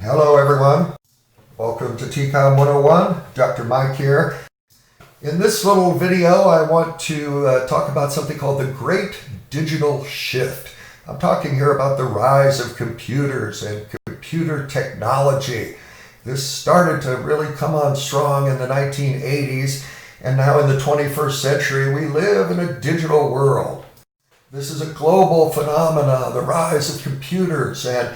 Hello everyone, welcome to TCOM 101, Dr. Mike here. In this little video I want to talk about something called the Great Digital Shift. I'm talking here about the rise of computers and computer technology. This started to really come on strong in the 1980s, and now in the 21st century we live in a digital world. This is a global phenomenon, the rise of computers and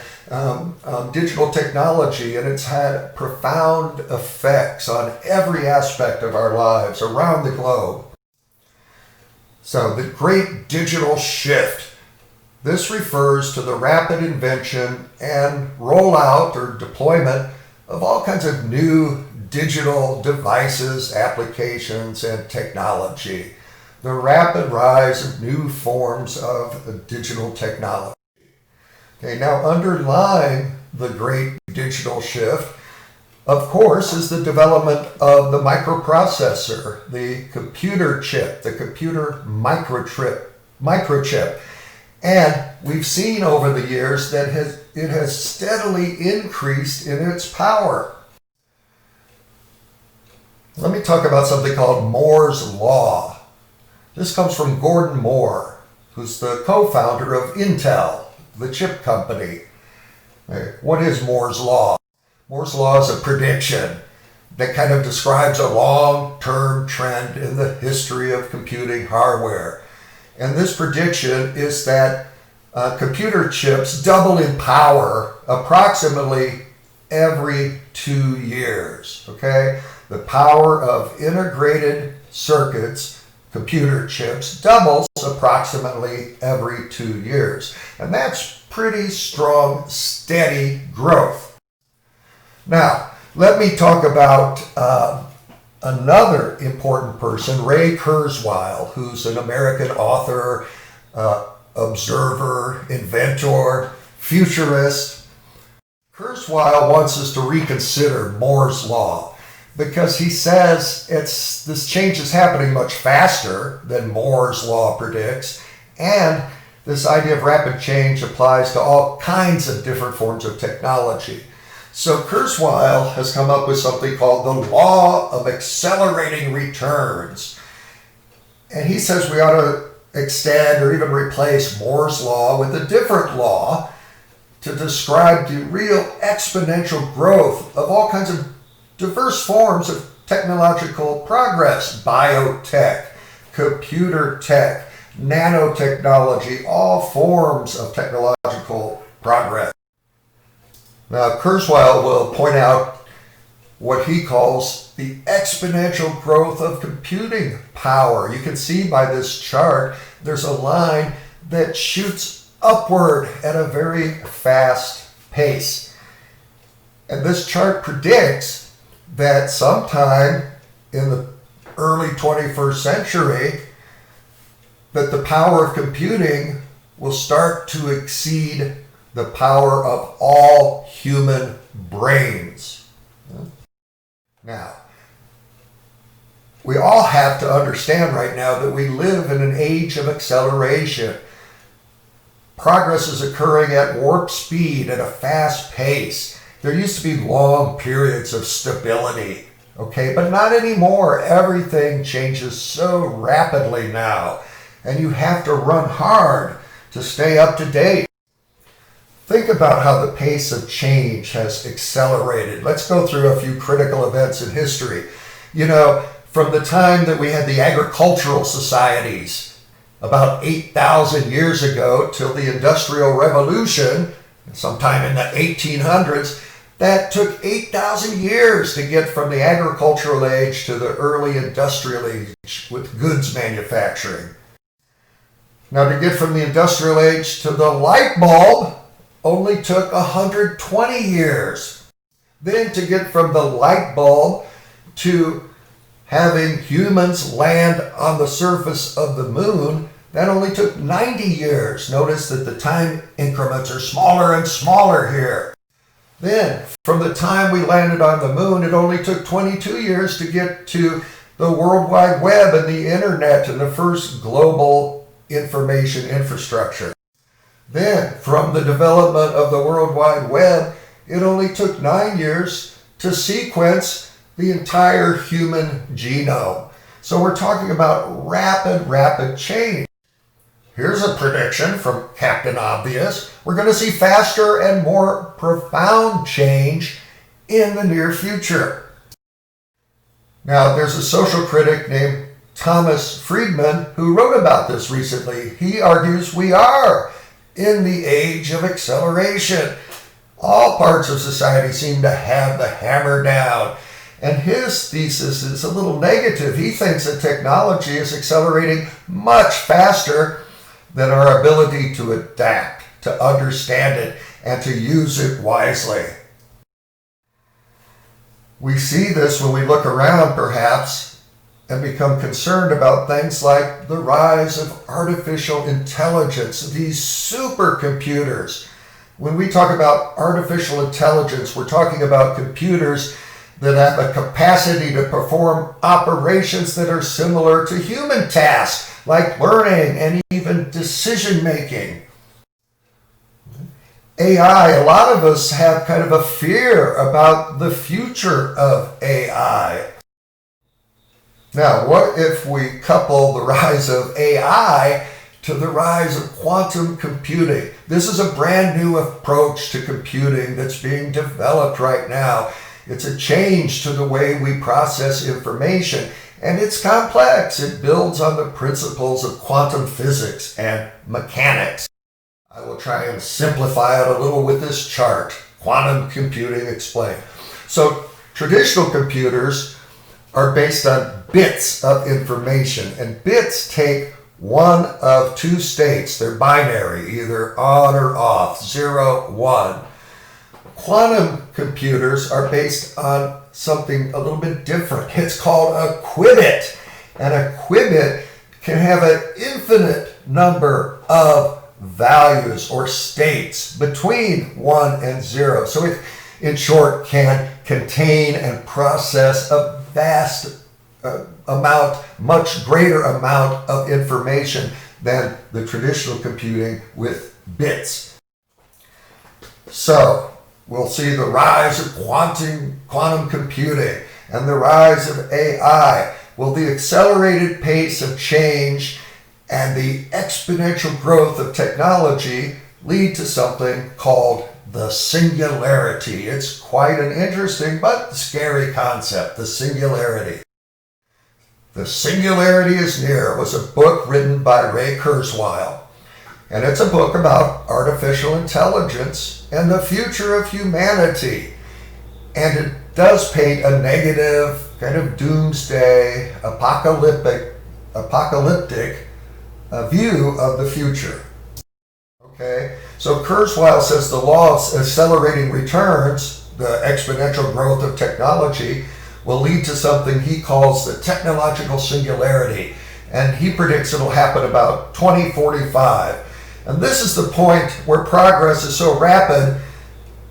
digital technology, and it's had profound effects on every aspect of our lives around the globe. So the Great Digital Shift. This refers to the rapid invention and rollout or deployment of all kinds of new digital devices, applications, and technology. The rapid rise of new forms of digital technology. Okay, now underlying the Great Digital Shift, of course, is the development of the microprocessor, the computer chip, the computer microchip. And we've seen over the years that it has steadily increased in its power. Let me talk about something called Moore's Law. This comes from Gordon Moore, who's the co-founder of Intel, the chip company. What is Moore's Law? Moore's Law is a prediction that kind of describes a long-term trend in the history of computing hardware. And this prediction is that computer chips double in power approximately every 2 years. Okay? The power of integrated circuits, computer chips, doubles approximately every 2 years. And that's pretty strong, steady growth. Now, let me talk about another important person, Ray Kurzweil, who's an American author, observer, inventor, futurist. Kurzweil wants us to reconsider Moore's Law, because he says this change is happening much faster than Moore's Law predicts, and this idea of rapid change applies to all kinds of different forms of technology. So Kurzweil has come up with something called the Law of Accelerating Returns. And he says we ought to extend or even replace Moore's Law with a different law to describe the real exponential growth of all kinds of diverse forms of technological progress: biotech, computer tech, nanotechnology, all forms of technological progress. Now, Kurzweil will point out what he calls the exponential growth of computing power. You can see by this chart, there's a line that shoots upward at a very fast pace. And this chart predicts that sometime in the early 21st century, that the power of computing will start to exceed the power of all human brains. Now, we all have to understand right now that we live in an age of acceleration. Progress is occurring at warp speed at a fast pace. There used to be long periods of stability, okay, but not anymore. Everything changes so rapidly now, and you have to run hard to stay up to date. Think about how the pace of change has accelerated. Let's go through a few critical events in history. You know, from the time that we had the agricultural societies about 8,000 years ago till the Industrial Revolution, sometime in the 1800s, that took 8,000 years to get from the agricultural age to the early industrial age with goods manufacturing. Now, to get from the industrial age to the light bulb only took 120 years. Then to get from the light bulb to having humans land on the surface of the moon, that only took 90 years. Notice that the time increments are smaller and smaller here. Then, from the time we landed on the moon, it only took 22 years to get to the World Wide Web and the internet and the first global information infrastructure. Then, from the development of the World Wide Web, it only took 9 years to sequence the entire human genome. So we're talking about rapid change. Here's a prediction from Captain Obvious. We're going to see faster and more profound change in the near future. Now, there's a social critic named Thomas Friedman who wrote about this recently. He argues we are in the age of acceleration. All parts of society seem to have the hammer down. And his thesis is a little negative. He thinks that technology is accelerating much faster than our ability to adapt, to understand it, and to use it wisely. We see this when we look around, perhaps, and become concerned about things like the rise of artificial intelligence, these supercomputers. When we talk about artificial intelligence, we're talking about computers that have a capacity to perform operations that are similar to human tasks, like learning and even decision making. AI, a lot of us have kind of a fear about the future of AI. Now, what if we couple the rise of AI to the rise of quantum computing? This is a brand new approach to computing that's being developed right now. It's a change to the way we process information, and it's complex. It builds on the principles of quantum physics and mechanics. I will try and simplify it a little with this chart. Quantum computing explained. So traditional computers are based on bits of information, and bits take one of two states. They're binary, either on or off, 0, 1. Quantum computers are based on something a little bit different. It's called a qubit. And a qubit can have an infinite number of values or states between 1 and 0. So it, in short, can contain and process a vast much greater amount of information than the traditional computing with bits. So we'll see the rise of quantum computing and the rise of AI. Will the accelerated pace of change and the exponential growth of technology lead to something called the singularity? It's quite an interesting but scary concept, the singularity. The Singularity is Near was a book written by Ray Kurzweil, and it's a book about artificial intelligence and the future of humanity. And it does paint a negative, kind of doomsday, apocalyptic view of the future. Okay, so Kurzweil says the law of accelerating returns, the exponential growth of technology, will lead to something he calls the technological singularity. And he predicts it'll happen about 2045. And this is the point where progress is so rapid,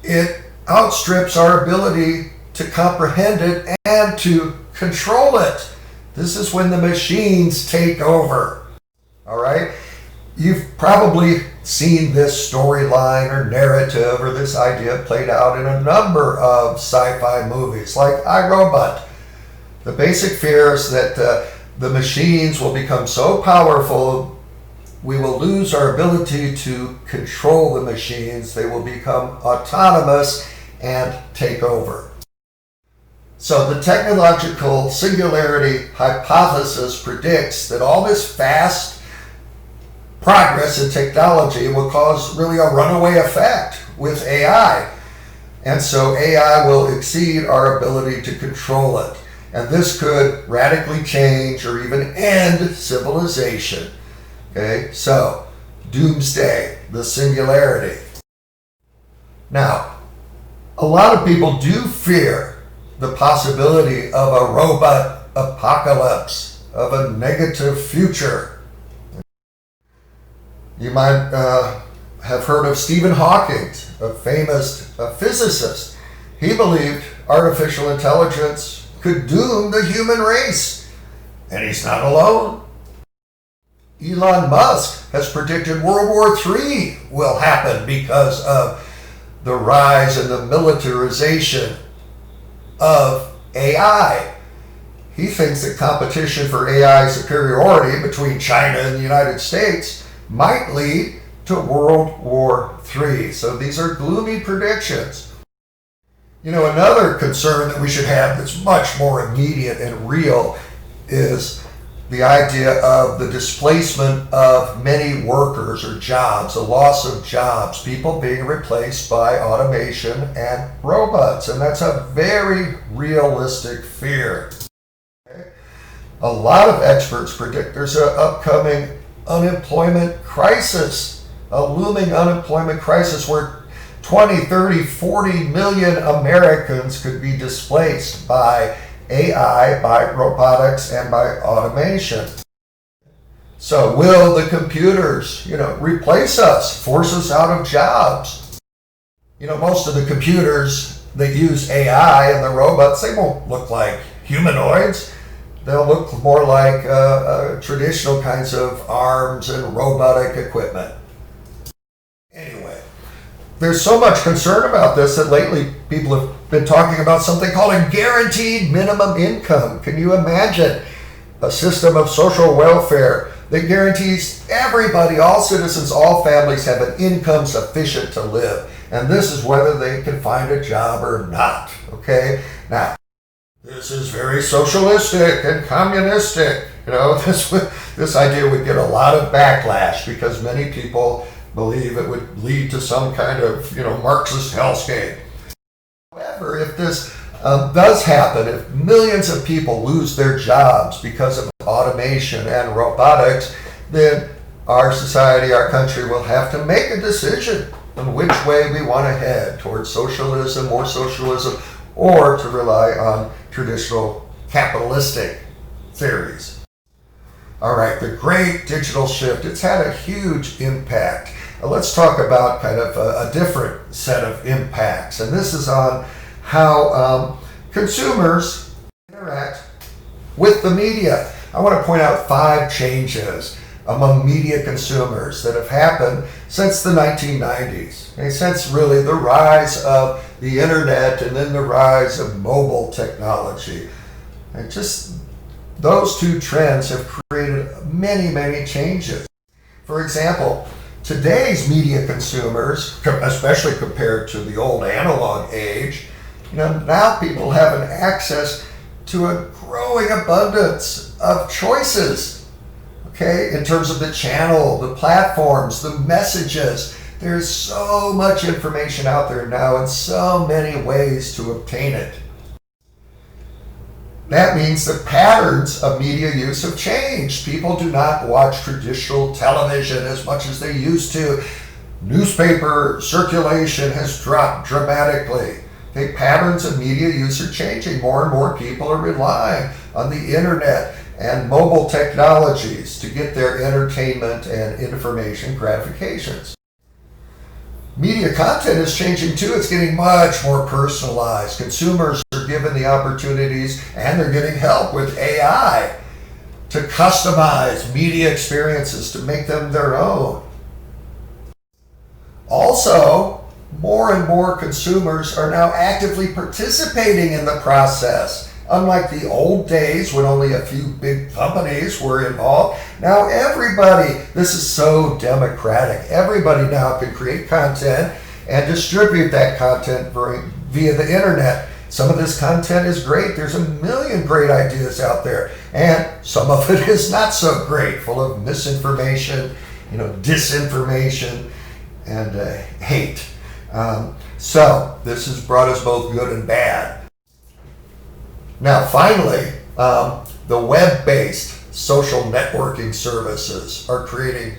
it outstrips our ability to comprehend it and to control it. This is when the machines take over. All right? You've probably seen this storyline or narrative or this idea played out in a number of sci-fi movies, like I, Robot. The basic fear is that the machines will become so powerful, we will lose our ability to control the machines. They will become autonomous and take over. So the technological singularity hypothesis predicts that all this fast progress in technology will cause really a runaway effect with AI. And so AI will exceed our ability to control it. And this could radically change or even end civilization. Okay, so doomsday, the singularity. Now, a lot of people do fear the possibility of a robot apocalypse, of a negative future. You might have heard of Stephen Hawking, a famous physicist. He believed artificial intelligence could doom the human race, and he's not alone. Elon Musk has predicted World War III will happen because of the rise and the militarization of AI. He thinks that competition for AI superiority between China and the United States might lead to World War III. So these are gloomy predictions. You know, another concern that we should have that's much more immediate and real is the idea of the displacement of many workers or jobs, the loss of jobs, people being replaced by automation and robots. And that's a very realistic fear. Okay? A lot of experts predict there's an upcoming unemployment crisis, a looming unemployment crisis where 20, 30, 40 million Americans could be displaced by AI, by robotics, and by automation. So will the computers, replace us, force us out of jobs? Most of the computers that use AI and the robots, they won't look like humanoids. They'll look more like traditional kinds of arms and robotic equipment. Anyway, there's so much concern about this that lately people have been talking about something called a guaranteed minimum income. Can you imagine a system of social welfare that guarantees everybody, all citizens, all families have an income sufficient to live? And this is whether they can find a job or not, okay? Now, this is very socialistic and communistic. This idea would get a lot of backlash because many people believe it would lead to some kind of, Marxist hellscape. However, if this does happen, if millions of people lose their jobs because of automation and robotics, then our society, our country will have to make a decision on which way we want to head, towards socialism, more socialism, or to rely on traditional capitalistic theories. All right, the great digital shift, it's had a huge impact. Let's talk about kind of a different set of impacts. And this is on how consumers interact with the media. I want to point out 5 changes among media consumers that have happened since the 1990s. Okay, since really the rise of the internet and then the rise of mobile technology. And just those 2 trends have created many, many changes. For example, today's media consumers, especially compared to the old analog age, now people have an access to a growing abundance of choices, okay, in terms of the channel, the platforms, the messages. There's so much information out there now and so many ways to obtain it. That means the patterns of media use have changed. People do not watch traditional television as much as they used to. Newspaper circulation has dropped dramatically. Okay, patterns of media use are changing. More and more people are relying on the internet and mobile technologies to get their entertainment and information gratifications. Media content is changing too. It's getting much more personalized. Consumers are given the opportunities and they're getting help with AI to customize media experiences to make them their own. Also, more and more consumers are now actively participating in the process. Unlike the old days when only a few big companies were involved, now everybody, this is so democratic. Everybody now can create content and distribute that content via the internet. Some of this content is great. There's a million great ideas out there. And some of it is not so great, full of misinformation, disinformation, and hate. So this has brought us both good and bad. Now, finally, the web-based social networking services are creating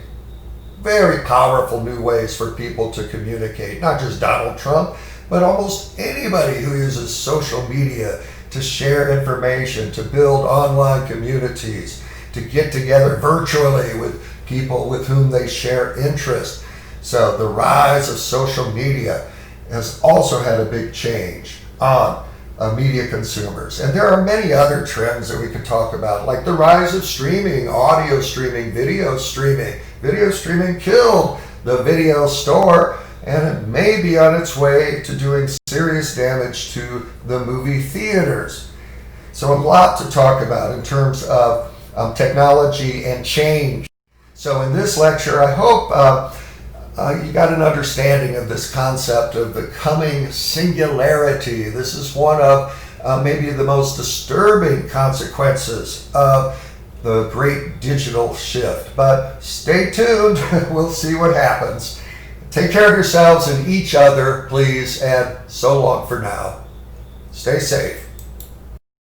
very powerful new ways for people to communicate. Not just Donald Trump, but almost anybody who uses social media to share information, to build online communities, to get together virtually with people with whom they share interest. So the rise of social media has also had a big change on media consumers. And there are many other trends that we could talk about, like the rise of streaming, audio streaming, video streaming. Video streaming killed the video store, and it may be on its way to doing serious damage to the movie theaters. So a lot to talk about in terms of technology and change. So in this lecture, I hope you got an understanding of this concept of the coming singularity. This is one of maybe the most disturbing consequences of the great digital shift. But stay tuned, we'll see what happens. Take care of yourselves and each other, please, and so long for now. Stay safe.